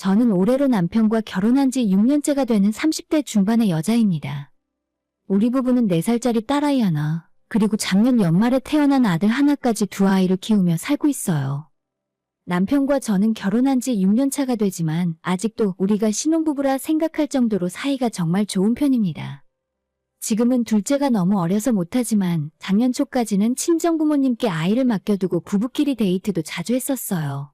저는 올해로 남편과 결혼한 지 6년째가 되는 30대 중반의 여자입니다. 우리 부부는 4살짜리 딸아이 하나, 그리고 작년 연말에 태어난 아들 하나까지 두 아이를 키우며 살고 있어요. 남편과 저는 결혼한 지 6년 차가 되지만 아직도 우리가 신혼부부라 생각할 정도로 사이가 정말 좋은 편입니다. 지금은 둘째가 너무 어려서 못하지만 작년 초까지는 친정부모님께 아이를 맡겨두고 부부끼리 데이트도 자주 했었어요.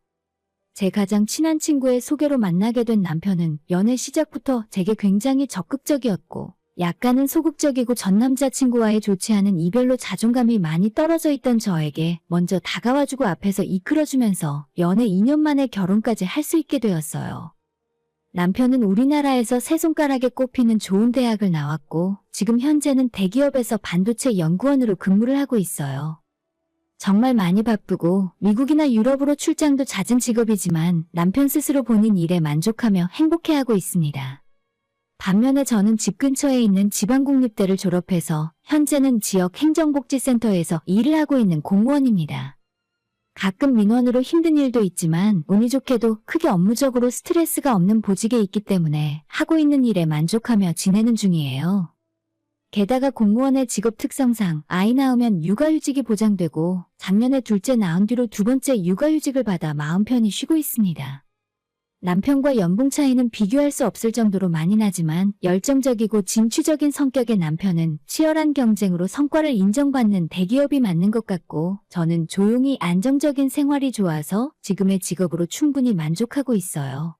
제 가장 친한 친구의 소개로 만나게 된 남편은 연애 시작부터 제게 굉장히 적극적이었고 약간은 소극적이고 전 남자친구와의 좋지 않은 이별로 자존감이 많이 떨어져 있던 저에게 먼저 다가와주고 앞에서 이끌어주면서 연애 2년 만에 결혼까지 할 수 있게 되었어요. 남편은 우리나라에서 세 손가락에 꼽히는 좋은 대학을 나왔고 지금 현재는 대기업에서 반도체 연구원으로 근무를 하고 있어요. 정말 많이 바쁘고 미국이나 유럽으로 출장도 잦은 직업이지만 남편 스스로 본인 일에 만족하며 행복해하고 있습니다. 반면에 저는 집 근처에 있는 지방국립대를 졸업해서 현재는 지역 행정복지센터에서 일을 하고 있는 공무원입니다. 가끔 민원으로 힘든 일도 있지만 운이 좋게도 크게 업무적으로 스트레스가 없는 보직에 있기 때문에 하고 있는 일에 만족하며 지내는 중이에요. 게다가 공무원의 직업 특성상 아이 낳으면 육아휴직이 보장되고 작년에 둘째 낳은 뒤로 두 번째 육아휴직을 받아 마음 편히 쉬고 있습니다. 남편과 연봉 차이는 비교할 수 없을 정도로 많이 나지만 열정적이고 진취적인 성격의 남편은 치열한 경쟁으로 성과를 인정받는 대기업이 맞는 것 같고 저는 조용히 안정적인 생활이 좋아서 지금의 직업으로 충분히 만족하고 있어요.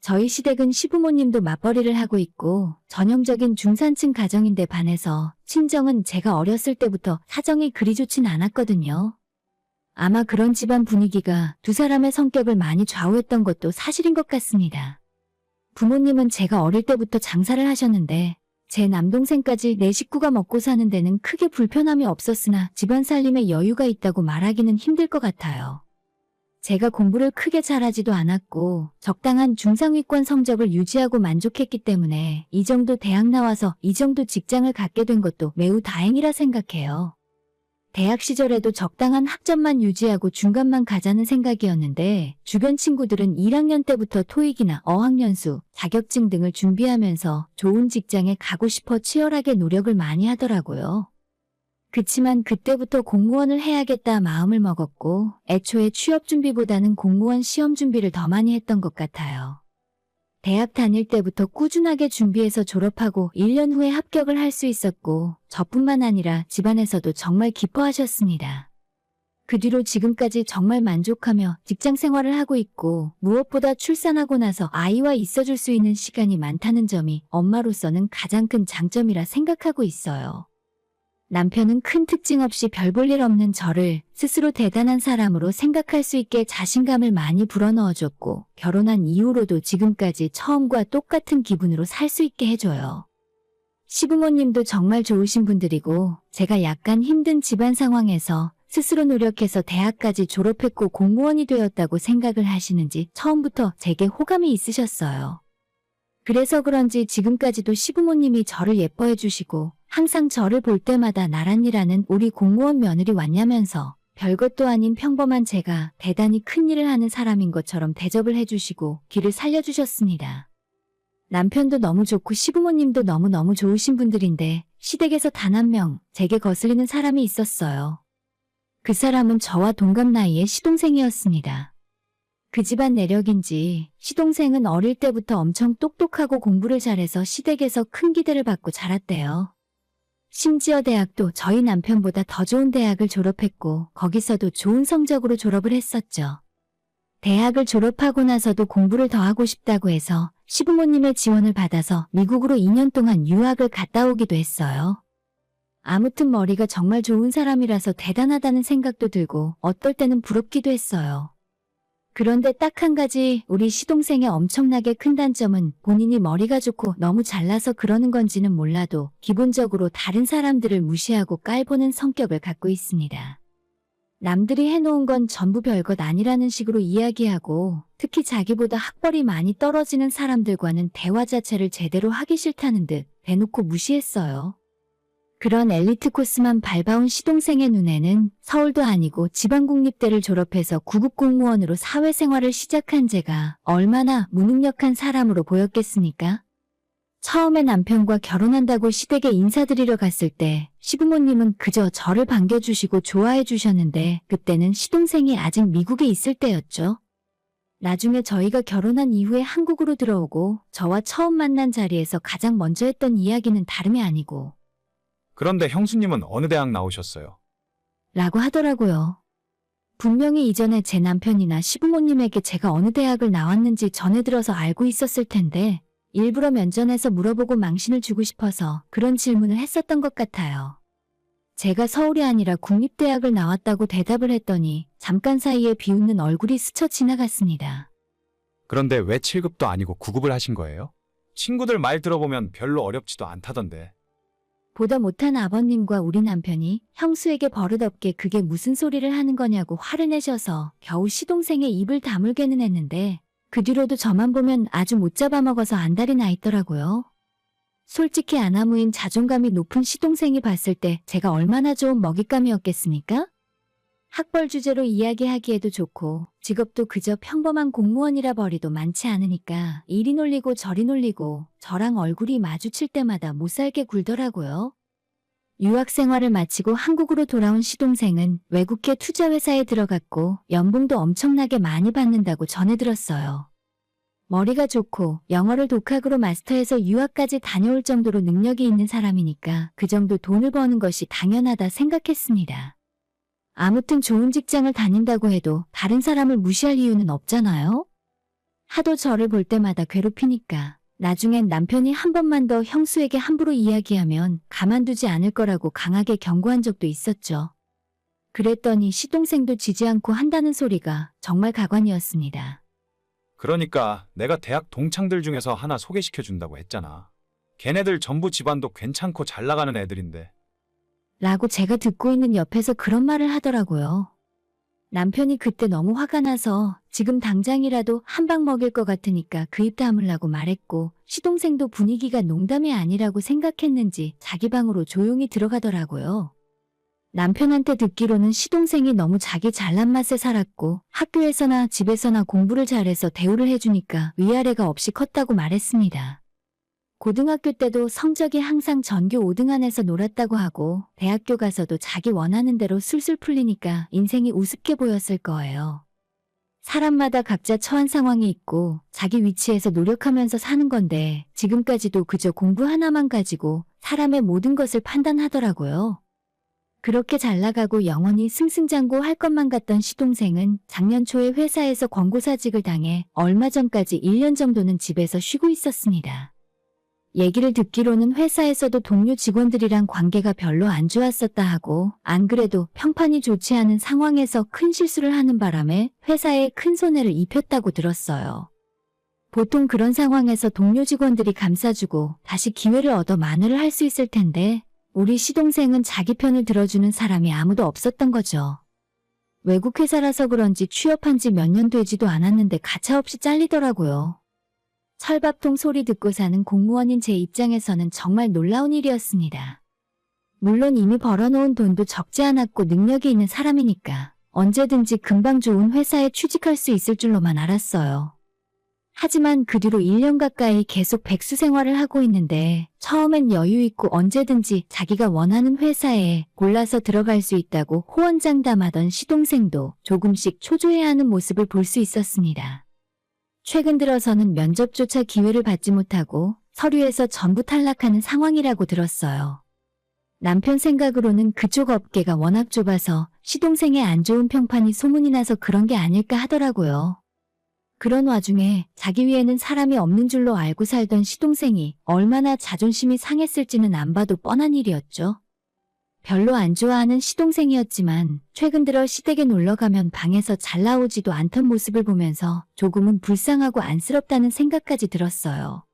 저희 시댁은 시부모님도 맞벌이를 하고 있고 전형적인 중산층 가정인데 반해서 친정은 제가 어렸을 때부터 사정이 그리 좋진 않았거든요. 아마 그런 집안 분위기가 두 사람의 성격을 많이 좌우했던 것도 사실인 것 같습니다. 부모님은 제가 어릴 때부터 장사를 하셨는데 제 남동생까지 내 식구가 먹고 사는 데는 크게 불편함이 없었으나 집안 살림에 여유가 있다고 말하기는 힘들 것 같아요. 제가 공부를 크게 잘하지도 않았고 적당한 중상위권 성적을 유지하고 만족했기 때문에 이 정도 대학 나와서 이 정도 직장을 갖게 된 것도 매우 다행이라 생각해요. 대학 시절에도 적당한 학점만 유지하고 중간만 가자는 생각이었는데 주변 친구들은 1학년 때부터 토익이나 어학연수, 자격증 등을 준비하면서 좋은 직장에 가고 싶어 치열하게 노력을 많이 하더라고요. 그치만 그때부터 공무원을 해야겠다 마음을 먹었고 애초에 취업 준비보다는 공무원 시험 준비를 더 많이 했던 것 같아요. 대학 다닐 때부터 꾸준하게 준비해서 졸업하고 1년 후에 합격을 할 수 있었고 저뿐만 아니라 집안에서도 정말 기뻐하셨습니다. 그 뒤로 지금까지 정말 만족하며 직장 생활을 하고 있고 무엇보다 출산하고 나서 아이와 있어줄 수 있는 시간이 많다는 점이 엄마로서는 가장 큰 장점이라 생각하고 있어요. 남편은 큰 특징 없이 별 볼 일 없는 저를 스스로 대단한 사람으로 생각할 수 있게 자신감을 많이 불어넣어줬고 결혼한 이후로도 지금까지 처음과 똑같은 기분으로 살 수 있게 해줘요. 시부모님도 정말 좋으신 분들이고 제가 약간 힘든 집안 상황에서 스스로 노력해서 대학까지 졸업했고 공무원이 되었다고 생각을 하시는지 처음부터 제게 호감이 있으셨어요. 그래서 그런지 지금까지도 시부모님이 저를 예뻐해 주시고 항상 저를 볼 때마다 나란히라는 우리 공무원 며느리 왔냐면서 별것도 아닌 평범한 제가 대단히 큰 일을 하는 사람인 것처럼 대접을 해주시고 길을 살려주셨습니다. 남편도 너무 좋고 시부모님도 너무너무 좋으신 분들인데 시댁에서 단 한 명 제게 거슬리는 사람이 있었어요. 그 사람은 저와 동갑 나이의 시동생이었습니다. 그 집안 내력인지 시동생은 어릴 때부터 엄청 똑똑하고 공부를 잘해서 시댁에서 큰 기대를 받고 자랐대요. 심지어 대학도 저희 남편보다 더 좋은 대학을 졸업했고 거기서도 좋은 성적으로 졸업을 했었죠. 대학을 졸업하고 나서도 공부를 더 하고 싶다고 해서 시부모님의 지원을 받아서 미국으로 2년 동안 유학을 갔다 오기도 했어요. 아무튼 머리가 정말 좋은 사람이라서 대단하다는 생각도 들고 어떨 때는 부럽기도 했어요. 그런데 딱 한 가지 우리 시동생의 엄청나게 큰 단점은 본인이 머리가 좋고 너무 잘나서 그러는 건지는 몰라도 기본적으로 다른 사람들을 무시하고 깔보는 성격을 갖고 있습니다. 남들이 해놓은 건 전부 별것 아니라는 식으로 이야기하고 특히 자기보다 학벌이 많이 떨어지는 사람들과는 대화 자체를 제대로 하기 싫다는 듯 대놓고 무시했어요. 그런 엘리트 코스만 밟아온 시동생의 눈에는 서울도 아니고 지방국립대를 졸업해서 구급공무원으로 사회생활을 시작한 제가 얼마나 무능력한 사람으로 보였겠습니까? 처음에 남편과 결혼한다고 시댁에 인사드리러 갔을 때 시부모님은 그저 저를 반겨주시고 좋아해 주셨는데 그때는 시동생이 아직 미국에 있을 때였죠. 나중에 저희가 결혼한 이후에 한국으로 들어오고 저와 처음 만난 자리에서 가장 먼저 했던 이야기는 다름이 아니고 그런데 형수님은 어느 대학 나오셨어요? 라고 하더라고요. 분명히 이전에 제 남편이나 시부모님에게 제가 어느 대학을 나왔는지 전해 들어서 알고 있었을 텐데 일부러 면전에서 물어보고 망신을 주고 싶어서 그런 질문을 했었던 것 같아요. 제가 서울이 아니라 국립대학을 나왔다고 대답을 했더니 잠깐 사이에 비웃는 얼굴이 스쳐 지나갔습니다. 그런데 왜 7급도 아니고 9급을 하신 거예요? 친구들 말 들어보면 별로 어렵지도 않다던데. 보다 못한 아버님과 우리 남편이 형수에게 버릇없게 그게 무슨 소리를 하는 거냐고 화를 내셔서 겨우 시동생의 입을 다물게는 했는데 그 뒤로도 저만 보면 아주 못 잡아먹어서 안달이 나 있더라고요. 솔직히 아나무인 자존감이 높은 시동생이 봤을 때 제가 얼마나 좋은 먹잇감이었겠습니까? 학벌 주제로 이야기하기에도 좋고 직업도 그저 평범한 공무원이라 버리도 많지 않으니까 이리 놀리고 저리 놀리고 저랑 얼굴이 마주칠 때마다 못살게 굴더라고요. 유학 생활을 마치고 한국으로 돌아온 시동생은 외국계 투자회사에 들어갔고 연봉도 엄청나게 많이 받는다고 전해 들었어요. 머리가 좋고 영어를 독학으로 마스터해서 유학까지 다녀올 정도로 능력이 있는 사람이니까 그 정도 돈을 버는 것이 당연하다 생각했습니다. 아무튼 좋은 직장을 다닌다고 해도 다른 사람을 무시할 이유는 없잖아요? 하도 저를 볼 때마다 괴롭히니까 나중엔 남편이 한 번만 더 형수에게 함부로 이야기하면 가만두지 않을 거라고 강하게 경고한 적도 있었죠. 그랬더니 시동생도 지지 않고 한다는 소리가 정말 가관이었습니다. 그러니까 내가 대학 동창들 중에서 하나 소개시켜준다고 했잖아. 걔네들 전부 집안도 괜찮고 잘 나가는 애들인데. 라고 제가 듣고 있는 옆에서 그런 말을 하더라고요. 남편이 그때 너무 화가 나서 지금 당장이라도 한 방 먹일 것 같으니까 그 입 다물라고 말했고 시동생도 분위기가 농담이 아니라고 생각했는지 자기 방으로 조용히 들어가더라고요. 남편한테 듣기로는 시동생이 너무 자기 잘난 맛에 살았고 학교에서나 집에서나 공부를 잘해서 대우를 해주니까 위아래가 없이 컸다고 말했습니다. 고등학교 때도 성적이 항상 전교 5등 안에서 놀았다고 하고 대학교 가서도 자기 원하는 대로 술술 풀리니까 인생이 우습게 보였을 거예요. 사람마다 각자 처한 상황이 있고 자기 위치에서 노력하면서 사는 건데 지금까지도 그저 공부 하나만 가지고 사람의 모든 것을 판단하더라고요. 그렇게 잘 나가고 영원히 승승장구할 것만 같던 시동생은 작년 초에 회사에서 권고사직을 당해 얼마 전까지 1년 정도는 집에서 쉬고 있었습니다. 얘기를 듣기로는 회사에서도 동료 직원들이랑 관계가 별로 안 좋았었다 하고 안 그래도 평판이 좋지 않은 상황에서 큰 실수를 하는 바람에 회사에 큰 손해를 입혔다고 들었어요. 보통 그런 상황에서 동료 직원들이 감싸주고 다시 기회를 얻어 만회를 할 수 있을 텐데 우리 시동생은 자기 편을 들어주는 사람이 아무도 없었던 거죠. 외국 회사라서 그런지 취업한 지 몇 년 되지도 않았는데 가차없이 잘리더라고요. 철밥통 소리 듣고 사는 공무원인 제 입장에서는 정말 놀라운 일이었습니다. 물론 이미 벌어놓은 돈도 적지 않았고 능력이 있는 사람이니까 언제든지 금방 좋은 회사에 취직할 수 있을 줄로만 알았어요. 하지만 그 뒤로 1년 가까이 계속 백수 생활을 하고 있는데 처음엔 여유 있고 언제든지 자기가 원하는 회사에 골라서 들어갈 수 있다고 호언장담하던 시동생도 조금씩 초조해하는 모습을 볼 수 있었습니다. 최근 들어서는 면접조차 기회를 받지 못하고 서류에서 전부 탈락하는 상황이라고 들었어요. 남편 생각으로는 그쪽 업계가 워낙 좁아서 시동생의 안 좋은 평판이 소문이 나서 그런 게 아닐까 하더라고요. 그런 와중에 자기 위에는 사람이 없는 줄로 알고 살던 시동생이 얼마나 자존심이 상했을지는 안 봐도 뻔한 일이었죠. 별로 안 좋아하는 시동생이었지만 최근 들어 시댁에 놀러가면 방에서 잘 나오지도 않던 모습을 보면서 조금은 불쌍하고 안쓰럽다는 생각까지 들었어요.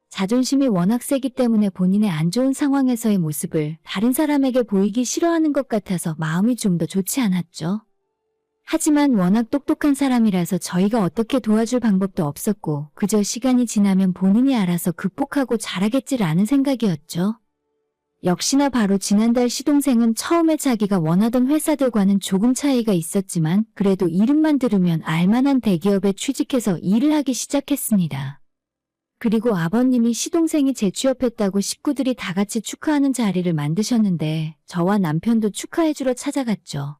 자존심이 워낙 세기 때문에 본인의 안 좋은 상황에서의 모습을 다른 사람에게 보이기 싫어하는 것 같아서 마음이 좀 더 좋지 않았죠. 하지만 워낙 똑똑한 사람이라서 저희가 어떻게 도와줄 방법도 없었고 그저 시간이 지나면 본인이 알아서 극복하고 잘하겠지라는 생각이었죠. 역시나 바로 지난달 시동생은 처음에 자기가 원하던 회사들과는 조금 차이가 있었지만 그래도 이름만 들으면 알만한 대기업에 취직해서 일을 하기 시작했습니다. 그리고 아버님이 시동생이 재취업했다고 식구들이 다 같이 축하하는 자리를 만드셨는데 저와 남편도 축하해주러 찾아갔죠.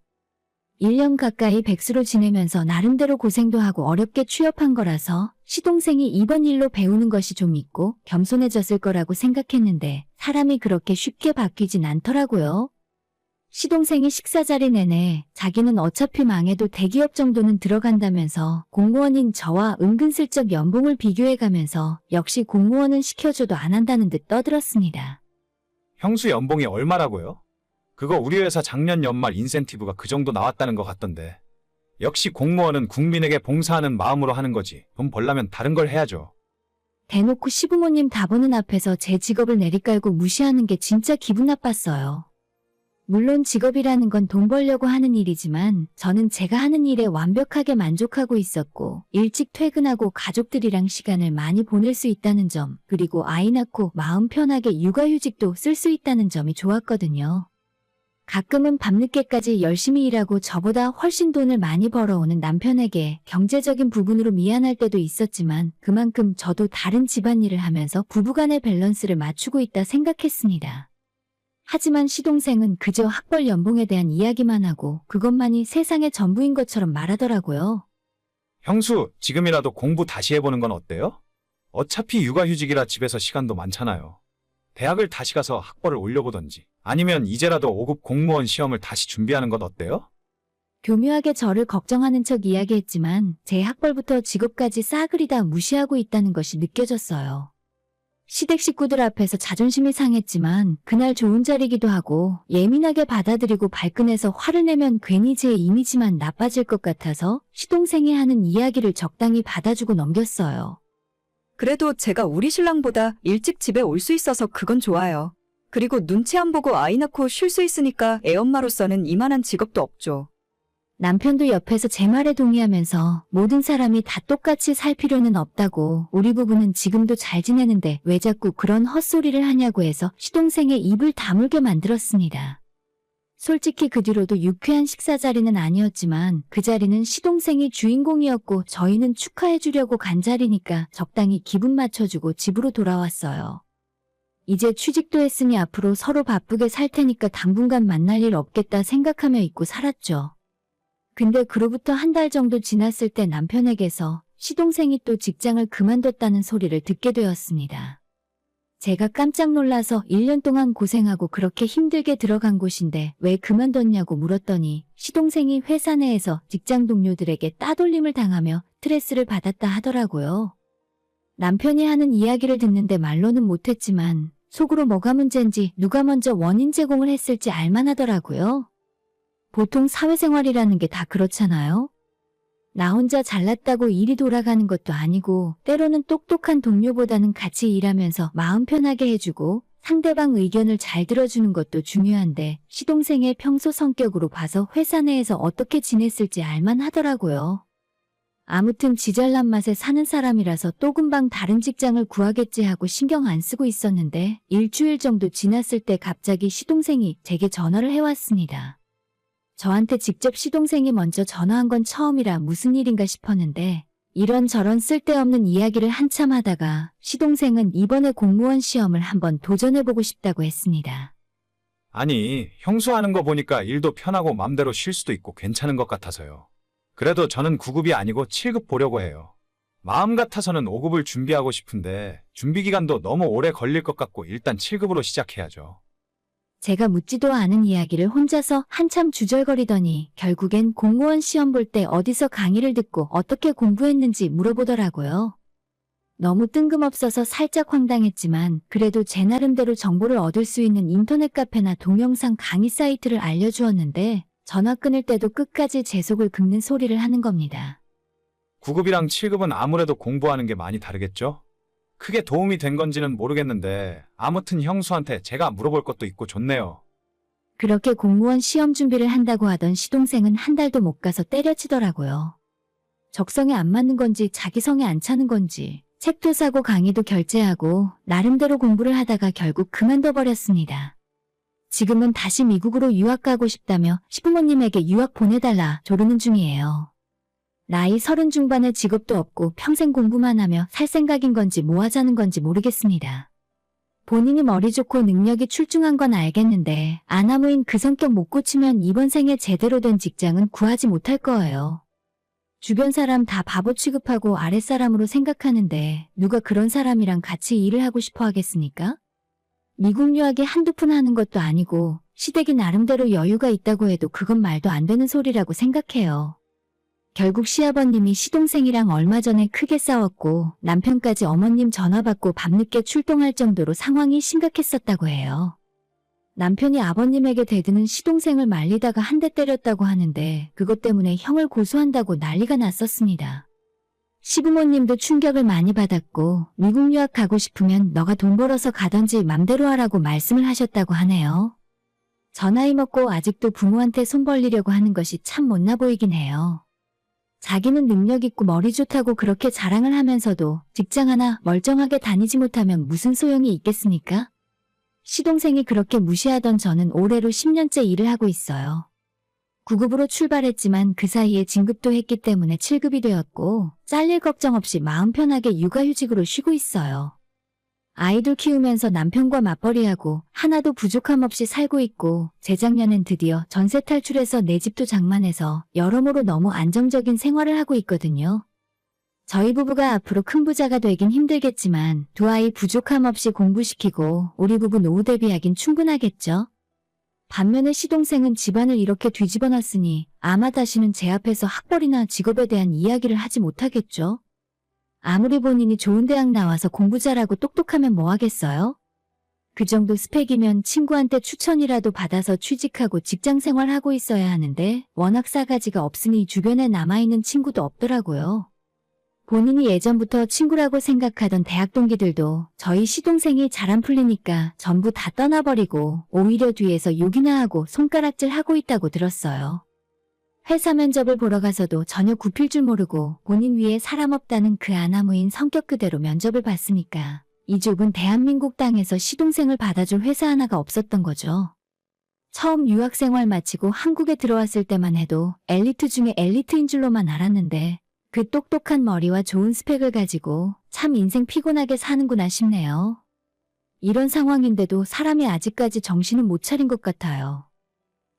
1년 가까이 백수로 지내면서 나름대로 고생도 하고 어렵게 취업한 거라서 시동생이 이번 일로 배우는 것이 좀 있고 겸손해졌을 거라고 생각했는데 사람이 그렇게 쉽게 바뀌진 않더라고요. 시동생이 식사 자리 내내 자기는 어차피 망해도 대기업 정도는 들어간다면서 공무원인 저와 은근슬쩍 연봉을 비교해가면서 역시 공무원은 시켜줘도 안 한다는 듯 떠들었습니다. 형수 연봉이 얼마라고요? 그거 우리 회사 작년 연말 인센티브가 그 정도 나왔다는 것 같던데. 역시 공무원은 국민에게 봉사하는 마음으로 하는 거지. 돈 벌려면 다른 걸 해야죠. 대놓고 시부모님 다 보는 앞에서 제 직업을 내리깔고 무시하는 게 진짜 기분 나빴어요. 물론 직업이라는 건 돈 벌려고 하는 일이지만 저는 제가 하는 일에 완벽하게 만족하고 있었고 일찍 퇴근하고 가족들이랑 시간을 많이 보낼 수 있다는 점, 그리고 아이 낳고 마음 편하게 육아휴직도 쓸 수 있다는 점이 좋았거든요. 가끔은 밤늦게까지 열심히 일하고 저보다 훨씬 돈을 많이 벌어오는 남편에게 경제적인 부분으로 미안할 때도 있었지만 그만큼 저도 다른 집안일을 하면서 부부간의 밸런스를 맞추고 있다 생각했습니다. 하지만 시동생은 그저 학벌 연봉에 대한 이야기만 하고 그것만이 세상의 전부인 것처럼 말하더라고요. 형수, 지금이라도 공부 다시 해보는 건 어때요? 어차피 육아휴직이라 집에서 시간도 많잖아요. 대학을 다시 가서 학벌을 올려보던지 아니면 이제라도 5급 공무원 시험을 다시 준비하는 건 어때요? 교묘하게 저를 걱정하는 척 이야기했지만 제 학벌부터 직업까지 싸그리다 무시하고 있다는 것이 느껴졌어요. 시댁 식구들 앞에서 자존심이 상했지만 그날 좋은 자리기도 하고 예민하게 받아들이고 발끈해서 화를 내면 괜히 제 이미지만 나빠질 것 같아서 시동생이 하는 이야기를 적당히 받아주고 넘겼어요. 그래도 제가 우리 신랑보다 일찍 집에 올 수 있어서 그건 좋아요. 그리고 눈치 안 보고 아이 낳고 쉴 수 있으니까 애엄마로서는 이만한 직업도 없죠. 남편도 옆에서 제 말에 동의하면서 모든 사람이 다 똑같이 살 필요는 없다고, 우리 부부는 지금도 잘 지내는데 왜 자꾸 그런 헛소리를 하냐고 해서 시동생의 입을 다물게 만들었습니다. 솔직히 그 뒤로도 유쾌한 식사 자리는 아니었지만 그 자리는 시동생이 주인공이었고 저희는 축하해주려고 간 자리니까 적당히 기분 맞춰주고 집으로 돌아왔어요. 이제 취직도 했으니 앞으로 서로 바쁘게 살 테니까 당분간 만날 일 없겠다 생각하며 잊고 살았죠. 근데 그로부터 한 달 정도 지났을 때 남편에게서 시동생이 또 직장을 그만뒀다는 소리를 듣게 되었습니다. 제가 깜짝 놀라서 1년 동안 고생하고 그렇게 힘들게 들어간 곳인데 왜 그만뒀냐고 물었더니 시동생이 회사 내에서 직장 동료들에게 따돌림을 당하며 스트레스를 받았다 하더라고요. 남편이 하는 이야기를 듣는데 말로는 못했지만 속으로 뭐가 문제인지 누가 먼저 원인 제공을 했을지 알만하더라고요. 보통 사회생활이라는 게 다 그렇잖아요. 나 혼자 잘났다고 일이 돌아가는 것도 아니고 때로는 똑똑한 동료보다는 같이 일하면서 마음 편하게 해주고 상대방 의견을 잘 들어주는 것도 중요한데 시동생의 평소 성격으로 봐서 회사 내에서 어떻게 지냈을지 알만하더라고요. 아무튼 지잘난 맛에 사는 사람이라서 또 금방 다른 직장을 구하겠지 하고 신경 안 쓰고 있었는데 일주일 정도 지났을 때 갑자기 시동생이 제게 전화를 해왔습니다. 저한테 직접 시동생이 먼저 전화한 건 처음이라 무슨 일인가 싶었는데 이런저런 쓸데없는 이야기를 한참 하다가 시동생은 이번에 공무원 시험을 한번 도전해보고 싶다고 했습니다. 아니, 형수 하는 거 보니까 일도 편하고 맘대로 쉴 수도 있고 괜찮은 것 같아서요. 그래도 저는 9급이 아니고 7급 보려고 해요. 마음 같아서는 5급을 준비하고 싶은데 준비 기간도 너무 오래 걸릴 것 같고 일단 7급으로 시작해야죠. 제가 묻지도 않은 이야기를 혼자서 한참 주절거리더니 결국엔 공무원 시험 볼 때 어디서 강의를 듣고 어떻게 공부했는지 물어보더라고요. 너무 뜬금없어서 살짝 황당했지만 그래도 제 나름대로 정보를 얻을 수 있는 인터넷 카페나 동영상 강의 사이트를 알려주었는데 전화 끊을 때도 끝까지 제 속을 긁는 소리를 하는 겁니다. 9급이랑 7급은 아무래도 공부하는 게 많이 다르겠죠? 크게 도움이 된 건지는 모르겠는데 아무튼 형수한테 제가 물어볼 것도 있고 좋네요. 그렇게 공무원 시험 준비를 한다고 하던 시동생은 한 달도 못 가서 때려치더라고요. 적성에 안 맞는 건지 자기 성에 안 차는 건지 책도 사고 강의도 결제하고 나름대로 공부를 하다가 결국 그만둬 버렸습니다. 지금은 다시 미국으로 유학 가고 싶다며 시부모님에게 유학 보내달라 조르는 중이에요. 나이 30 중반에 직업도 없고 평생 공부만 하며 살 생각인 건지 뭐 하자는 건지 모르겠습니다. 본인이 머리 좋고 능력이 출중한 건 알겠는데 아나무인 그 성격 못 고치면 이번 생에 제대로 된 직장은 구하지 못할 거예요. 주변 사람 다 바보 취급하고 아랫사람으로 생각하는데 누가 그런 사람이랑 같이 일을 하고 싶어 하겠습니까? 미국 유학에 한두 푼 하는 것도 아니고 시댁이 나름대로 여유가 있다고 해도 그건 말도 안 되는 소리라고 생각해요. 결국 시아버님이 시동생이랑 얼마 전에 크게 싸웠고 남편까지 어머님 전화 받고 밤늦게 출동할 정도로 상황이 심각했었다고 해요. 남편이 아버님에게 대드는 시동생을 말리다가 한 대 때렸다고 하는데 그것 때문에 형을 고소한다고 난리가 났었습니다. 시부모님도 충격을 많이 받았고 미국 유학 가고 싶으면 너가 돈 벌어서 가던지 맘대로 하라고 말씀을 하셨다고 하네요. 저 나이 먹고 아직도 부모한테 손 벌리려고 하는 것이 참 못나 보이긴 해요. 자기는 능력 있고 머리 좋다고 그렇게 자랑을 하면서도 직장 하나 멀쩡하게 다니지 못하면 무슨 소용이 있겠습니까? 시동생이 그렇게 무시하던 저는 올해로 10년째 일을 하고 있어요. 9급으로 출발했지만 그 사이에 진급도 했기 때문에 7급이 되었고 잘릴 걱정 없이 마음 편하게 육아휴직으로 쉬고 있어요. 아이들 키우면서 남편과 맞벌이하고 하나도 부족함 없이 살고 있고 재작년엔 드디어 전세 탈출해서 내 집도 장만해서 여러모로 너무 안정적인 생활을 하고 있거든요. 저희 부부가 앞으로 큰 부자가 되긴 힘들겠지만 두 아이 부족함 없이 공부시키고 우리 부부 노후 대비하긴 충분하겠죠. 반면에 시동생은 집안을 이렇게 뒤집어 놨으니 아마 다시는 제 앞에서 학벌이나 직업에 대한 이야기를 하지 못하겠죠. 아무리 본인이 좋은 대학 나와서 공부 잘하고 똑똑하면 뭐 하겠어요? 그 정도 스펙이면 친구한테 추천이라도 받아서 취직하고 직장 생활하고 있어야 하는데 워낙 싸가지가 없으니 주변에 남아있는 친구도 없더라고요. 본인이 예전부터 친구라고 생각하던 대학 동기들도 저희 시동생이 잘 안 풀리니까 전부 다 떠나버리고 오히려 뒤에서 욕이나 하고 손가락질 하고 있다고 들었어요. 회사 면접을 보러 가서도 전혀 굽힐 줄 모르고 본인 위에 사람 없다는 그 아나무인 성격 그대로 면접을 봤으니까 이 좁은 대한민국 땅에서 시동생을 받아줄 회사 하나가 없었던 거죠. 처음 유학생활 마치고 한국에 들어왔을 때만 해도 엘리트 중에 엘리트인 줄로만 알았는데 그 똑똑한 머리와 좋은 스펙을 가지고 참 인생 피곤하게 사는구나 싶네요. 이런 상황인데도 사람이 아직까지 정신은 못 차린 것 같아요.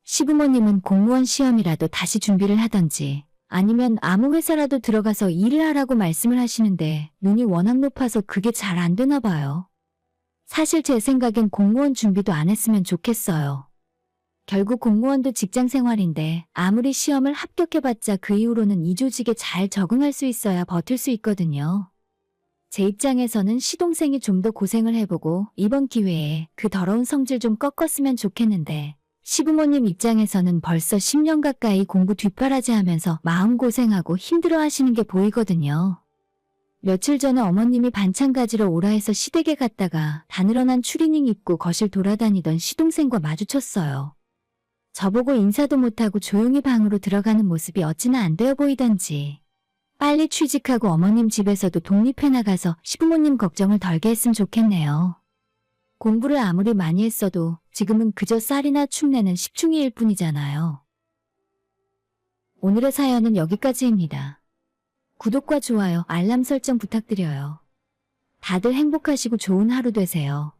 시부모님은 공무원 시험이라도 다시 준비를 하던지 아니면 아무 회사라도 들어가서 일을 하라고 말씀을 하시는데 눈이 워낙 높아서 그게 잘 안 되나 봐요. 사실 제 생각엔 공무원 준비도 안 했으면 좋겠어요. 결국 공무원도 직장 생활인데 아무리 시험을 합격해봤자 그 이후로는 이 조직에 잘 적응할 수 있어야 버틸 수 있거든요. 제 입장에서는 시동생이 좀 더 고생을 해보고 이번 기회에 그 더러운 성질 좀 꺾었으면 좋겠는데 시부모님 입장에서는 벌써 10년 가까이 공부 뒷바라지 하면서 마음고생하고 힘들어 하시는 게 보이거든요. 며칠 전에 어머님이 반찬 가지러 오라 해서 시댁에 갔다가 다늘어난 추리닝 입고 거실 돌아다니던 시동생과 마주쳤어요. 저보고 인사도 못하고 조용히 방으로 들어가는 모습이 어찌나 안 되어 보이던지 빨리 취직하고 어머님 집에서도 독립해 나가서 시부모님 걱정을 덜게 했으면 좋겠네요. 공부를 아무리 많이 했어도 지금은 그저 쌀이나 축내는 십중이일 뿐이잖아요. 오늘의 사연은 여기까지입니다. 구독과 좋아요, 알람 설정 부탁드려요. 다들 행복하시고 좋은 하루 되세요.